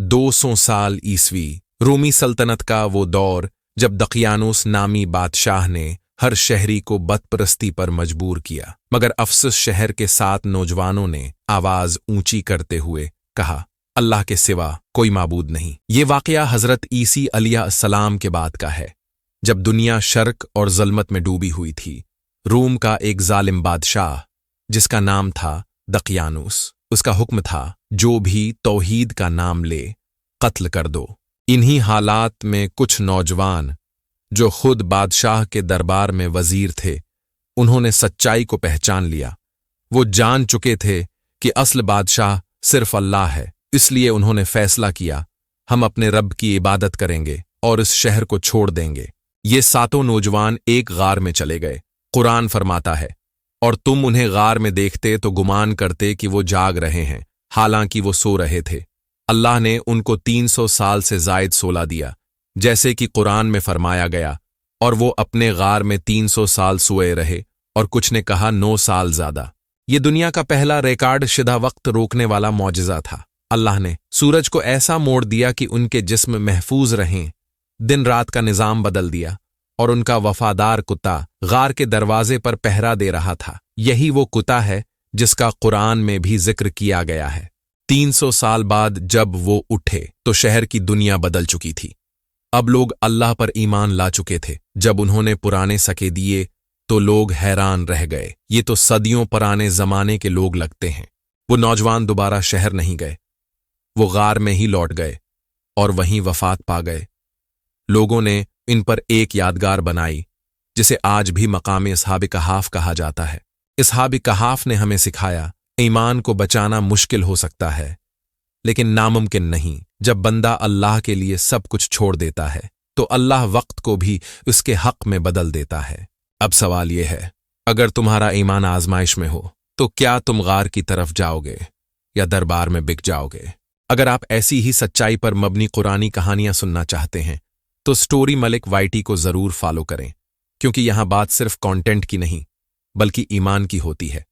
200 साल ईसवी रूमी सल्तनत का वो दौर जब दकियानुस नामी बादशाह ने हर शहरी को बदपरस्ती पर मजबूर किया, मगर अफसस शहर के 7 नौजवानों ने आवाज ऊंची करते हुए कहा, अल्लाह के सिवा कोई माबूद नहीं। ये वाकया हजरत ईसी अलैहिस्सलाम के बाद का है, जब दुनिया शर्क और ज़ल्मत में डूबी हुई थी। रूम का एक जालिम बादशाह जिसका नाम था दकियानुस, उसका हुक्म था जो भी तौहीद का नाम ले कत्ल कर दो। इन्हीं हालात में कुछ नौजवान जो खुद बादशाह के दरबार में वजीर थे, उन्होंने सच्चाई को पहचान लिया। वो जान चुके थे कि असल बादशाह सिर्फ अल्लाह है, इसलिए उन्होंने फैसला किया, हम अपने रब की इबादत करेंगे और इस शहर को छोड़ देंगे। ये 7 नौजवान एक गार में चले गए। कुरान फरमाता है, और तुम उन्हें गार में देखते तो गुमान करते कि वो जाग रहे हैं, हालांकि वो सो रहे थे। अल्लाह ने उनको 300 साल से जायद सोला दिया, जैसे कि कुरान में फरमाया गया, और वो अपने गार में 300 साल सोए रहे, और कुछ ने कहा 9 साल ज्यादा। ये दुनिया का पहला रिकॉर्ड शुदा वक्त रोकने वाला मौजज़ा था। अल्लाह ने सूरज को ऐसा मोड़ दिया कि उनके जिस्म महफूज रहें, दिन रात का निजाम बदल दिया, और उनका वफादार कुत्ता गार के दरवाजे पर पहरा दे रहा था। यही वो कुत्ता है जिसका कुरान में भी जिक्र किया गया है। 300 साल बाद जब वो उठे तो शहर की दुनिया बदल चुकी थी। अब लोग अल्लाह पर ईमान ला चुके थे। जब उन्होंने पुराने सके दिए तो लोग हैरान रह गए, ये तो सदियों पुराने जमाने के लोग लगते हैं। वो नौजवान दोबारा शहर नहीं गए, वो गार में ही लौट गए और वहीं वफात पा गए। लोगों ने इन पर एक यादगार बनाई, जिसे आज भी मकाम असहाब कहाफ कहा जाता है। असहाब कहाफ ने हमें सिखाया, ईमान को बचाना मुश्किल हो सकता है, लेकिन नामुमकिन नहीं। जब बंदा अल्लाह के लिए सब कुछ छोड़ देता है तो अल्लाह वक्त को भी उसके हक में बदल देता है। अब सवाल यह है, अगर तुम्हारा ईमान आजमाइश में हो तो क्या तुम गार की तरफ जाओगे या दरबार में बिक जाओगे? अगर आप ऐसी ही सच्चाई पर मबनी कुरानी कहानियां सुनना चाहते हैं तो स्टोरी मलिक YT को जरूर फॉलो करें, क्योंकि यहां बात सिर्फ कंटेंट की नहीं बल्कि ईमान की होती है।